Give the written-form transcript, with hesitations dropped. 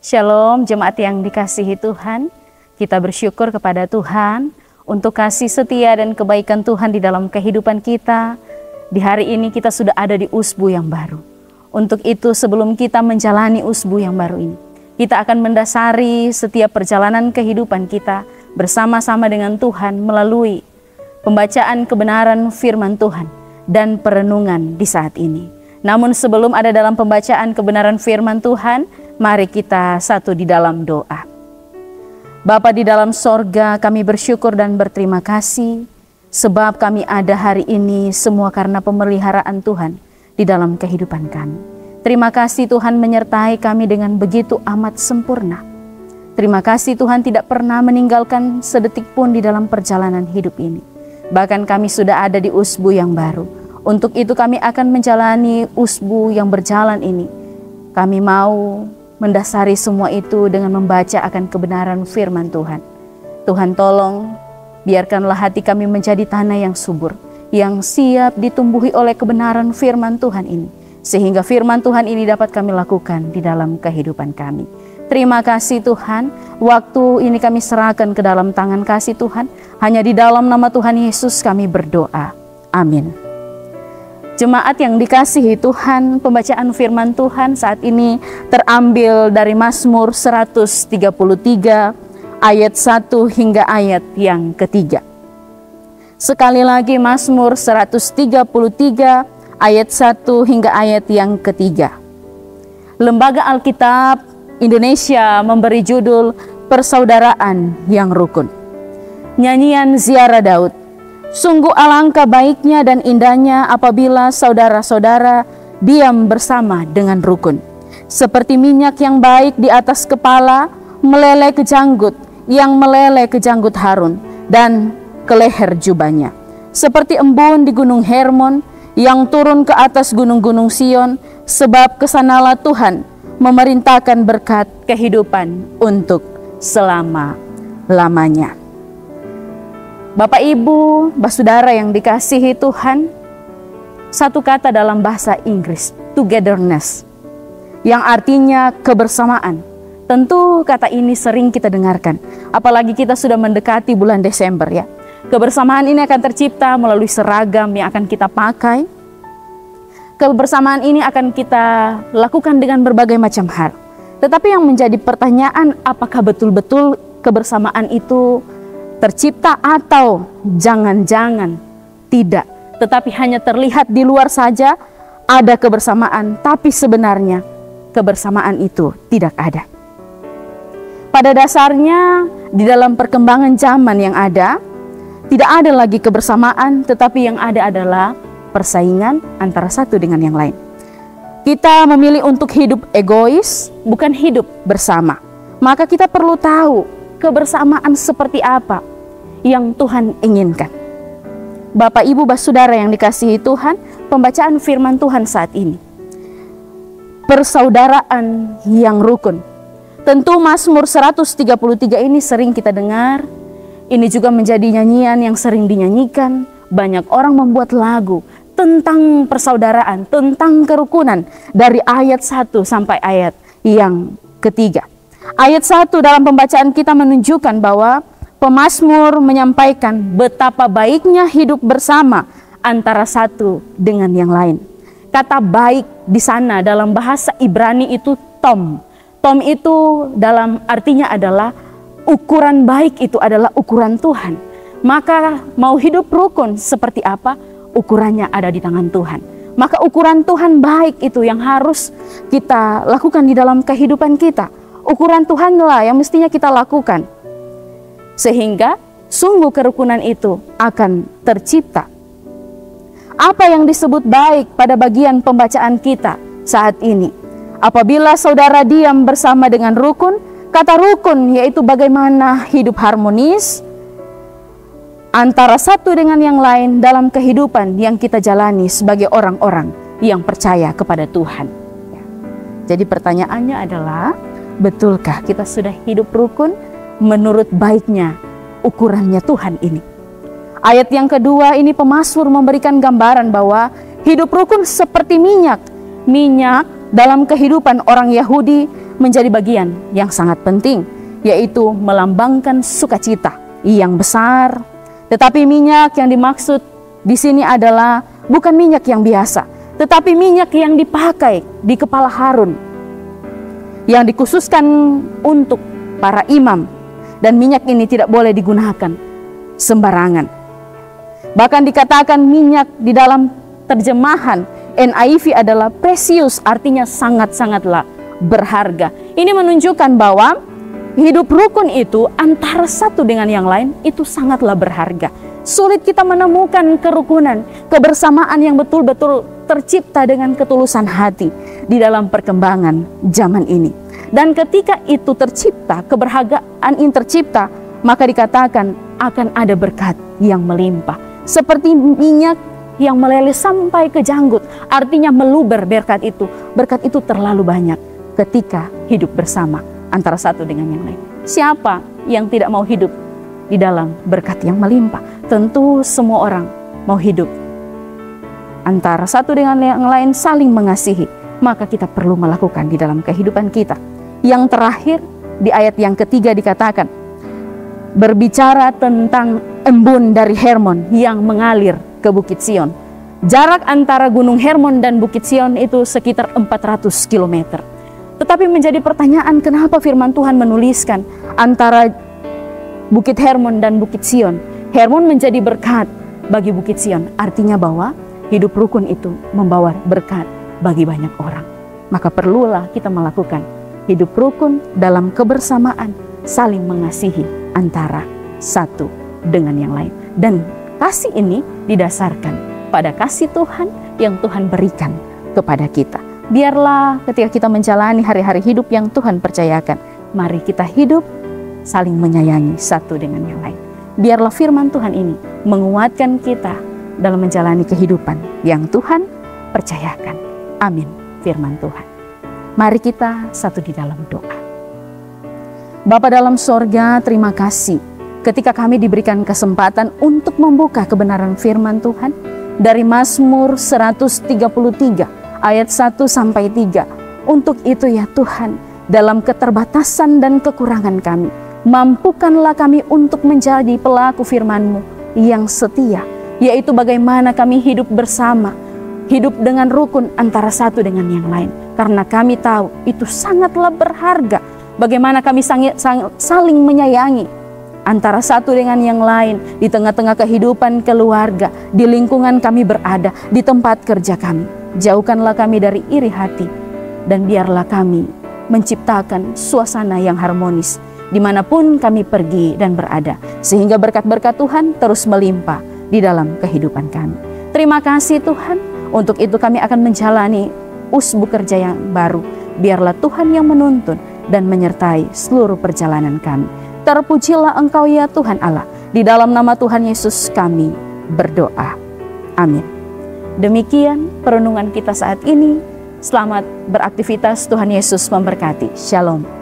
Shalom jemaat yang dikasihi Tuhan. Kita bersyukur kepada Tuhan untuk kasih setia dan kebaikan Tuhan di dalam kehidupan kita. Di hari ini kita sudah ada di usbu yang baru. Untuk itu sebelum kita menjalani usbu yang baru ini, kita akan mendasari setiap perjalanan kehidupan kita bersama-sama dengan Tuhan melalui pembacaan kebenaran firman Tuhan dan perenungan di saat ini. Namun sebelum ada dalam pembacaan kebenaran firman Tuhan, mari kita satu di dalam doa. Bapa di dalam sorga, kami bersyukur dan berterima kasih sebab kami ada hari ini semua karena pemeliharaan Tuhan di dalam kehidupan kami. Terima kasih Tuhan menyertai kami dengan begitu amat sempurna. Terima kasih Tuhan tidak pernah meninggalkan sedetik pun di dalam perjalanan hidup ini. Bahkan kami sudah ada di usbu yang baru. Untuk itu kami akan menjalani usbu yang berjalan ini. Kami mau mendasari semua itu dengan membaca akan kebenaran firman Tuhan. Tuhan tolong, biarkanlah hati kami menjadi tanah yang subur, yang siap ditumbuhi oleh kebenaran firman Tuhan ini. Sehingga firman Tuhan ini dapat kami lakukan di dalam kehidupan kami. Terima kasih Tuhan, waktu ini kami serahkan ke dalam tangan kasih Tuhan. Hanya di dalam nama Tuhan Yesus kami berdoa. Amin. Jemaat yang dikasihi Tuhan, pembacaan firman Tuhan saat ini terambil dari Mazmur 133 ayat 1 hingga ayat yang ketiga. Sekali lagi Mazmur 133 ayat 1 hingga ayat yang ketiga. Lembaga Alkitab Indonesia memberi judul Persaudaraan yang Rukun. Nyanyian Ziarah Daud. Sungguh alangkah baiknya dan indahnya apabila saudara-saudara diam bersama dengan rukun. Seperti minyak yang baik di atas kepala, meleleh ke janggut, yang meleleh ke janggut Harun, dan ke leher jubahnya. Seperti embun di gunung Hermon, yang turun ke atas gunung-gunung Sion, sebab kesanalah Tuhan memerintahkan berkat kehidupan untuk selama-lamanya. Bapak, Ibu, saudara yang dikasihi Tuhan, satu kata dalam bahasa Inggris, togetherness, yang artinya kebersamaan. Tentu kata ini sering kita dengarkan, apalagi kita sudah mendekati bulan Desember ya. Kebersamaan ini akan tercipta melalui seragam yang akan kita pakai. Kebersamaan ini akan kita lakukan dengan berbagai macam hal. Tetapi yang menjadi pertanyaan, apakah betul-betul kebersamaan itu tercipta atau jangan-jangan tidak, tetapi hanya terlihat di luar saja ada kebersamaan, tapi sebenarnya kebersamaan itu tidak ada. Pada dasarnya di dalam perkembangan zaman yang ada, tidak ada lagi kebersamaan, tetapi yang ada adalah persaingan antara satu dengan yang lain. Kita memilih untuk hidup egois, bukan hidup bersama. Maka kita perlu tahu kebersamaan seperti apa yang Tuhan inginkan. Bapak, Ibu, saudara yang dikasihi Tuhan, pembacaan firman Tuhan saat ini. Persaudaraan yang rukun. Tentu Mazmur 133 ini sering kita dengar. Ini juga menjadi nyanyian yang sering dinyanyikan. Banyak orang membuat lagu tentang persaudaraan, tentang kerukunan dari ayat 1 sampai ayat yang ketiga. Ayat 1 dalam pembacaan kita menunjukkan bahwa pemazmur menyampaikan betapa baiknya hidup bersama antara satu dengan yang lain. Kata baik di sana dalam bahasa Ibrani itu tom. Tom itu dalam artinya adalah ukuran baik, itu adalah ukuran Tuhan. Maka mau hidup rukun seperti apa? Ukurannya ada di tangan Tuhan. Maka ukuran Tuhan baik itu yang harus kita lakukan di dalam kehidupan kita. Ukuran Tuhanlah yang mestinya kita lakukan. Sehingga sungguh kerukunan itu akan tercipta. Apa yang disebut baik pada bagian pembacaan kita saat ini? Apabila saudara diam bersama dengan rukun, kata rukun yaitu bagaimana hidup harmonis antara satu dengan yang lain dalam kehidupan yang kita jalani sebagai orang-orang yang percaya kepada Tuhan. Jadi pertanyaannya adalah, betulkah kita sudah hidup rukun menurut baiknya ukurannya Tuhan ini? Ayat yang kedua ini pemazmur memberikan gambaran bahwa hidup rukun seperti minyak. Minyak dalam kehidupan orang Yahudi menjadi bagian yang sangat penting, yaitu melambangkan sukacita yang besar. Tetapi minyak yang dimaksud di sini adalah bukan minyak yang biasa, tetapi minyak yang dipakai di kepala Harun, yang dikhususkan untuk para imam. Dan minyak ini tidak boleh digunakan sembarangan. Bahkan dikatakan minyak di dalam terjemahan NIV adalah precious, artinya sangat-sangatlah berharga. Ini menunjukkan bahwa hidup rukun itu antara satu dengan yang lain itu sangatlah berharga. Sulit kita menemukan kerukunan, kebersamaan yang betul-betul tercipta dengan ketulusan hati di dalam perkembangan zaman ini. Dan ketika itu tercipta, keberhargaan ini tercipta, maka dikatakan akan ada berkat yang melimpah. Seperti minyak yang meleleh sampai ke janggut, artinya meluber berkat itu. Berkat itu terlalu banyak ketika hidup bersama antara satu dengan yang lain. Siapa yang tidak mau hidup di dalam berkat yang melimpah? Tentu semua orang mau hidup antara satu dengan yang lain, saling mengasihi. Maka kita perlu melakukan di dalam kehidupan kita. Yang terakhir di ayat yang ketiga dikatakan, berbicara tentang embun dari Hermon yang mengalir ke Bukit Sion. Jarak antara Gunung Hermon dan Bukit Sion itu sekitar 400 km. Tetapi menjadi pertanyaan, kenapa firman Tuhan menuliskan antara Bukit Hermon dan Bukit Sion? Hermon menjadi berkat bagi Bukit Sion, artinya bahwa hidup rukun itu membawa berkat bagi banyak orang. Maka perlulah kita melakukan hidup rukun dalam kebersamaan, saling mengasihi antara satu dengan yang lain. Dan kasih ini didasarkan pada kasih Tuhan yang Tuhan berikan kepada kita. Biarlah ketika kita menjalani hari-hari hidup yang Tuhan percayakan, mari kita hidup saling menyayangi satu dengan yang lain. Biarlah firman Tuhan ini menguatkan kita dalam menjalani kehidupan yang Tuhan percayakan. Amin. Firman Tuhan. Mari kita satu di dalam doa. Bapa dalam sorga, terima kasih ketika kami diberikan kesempatan untuk membuka kebenaran firman Tuhan dari Mazmur 133 ayat 1 sampai 3. Untuk itu ya Tuhan, dalam keterbatasan dan kekurangan kami, mampukanlah kami untuk menjadi pelaku firman-Mu yang setia, yaitu bagaimana kami hidup bersama, hidup dengan rukun antara satu dengan yang lain. Karena kami tahu itu sangatlah berharga. Bagaimana kami saling menyayangi antara satu dengan yang lain di tengah-tengah kehidupan keluarga, di lingkungan kami berada, di tempat kerja kami. Jauhkanlah kami dari iri hati, dan biarlah kami menciptakan suasana yang harmonis dimanapun kami pergi dan berada, sehingga berkat-berkat Tuhan terus melimpah di dalam kehidupan kami. Terima kasih Tuhan. Untuk itu kami akan menjalani usbu kerja yang baru. Biarlah Tuhan yang menuntun dan menyertai seluruh perjalanan kami. Terpujilah Engkau ya Tuhan Allah. Di dalam nama Tuhan Yesus kami berdoa. Amin. Demikian perenungan kita saat ini. Selamat beraktivitas. Tuhan Yesus memberkati. Shalom.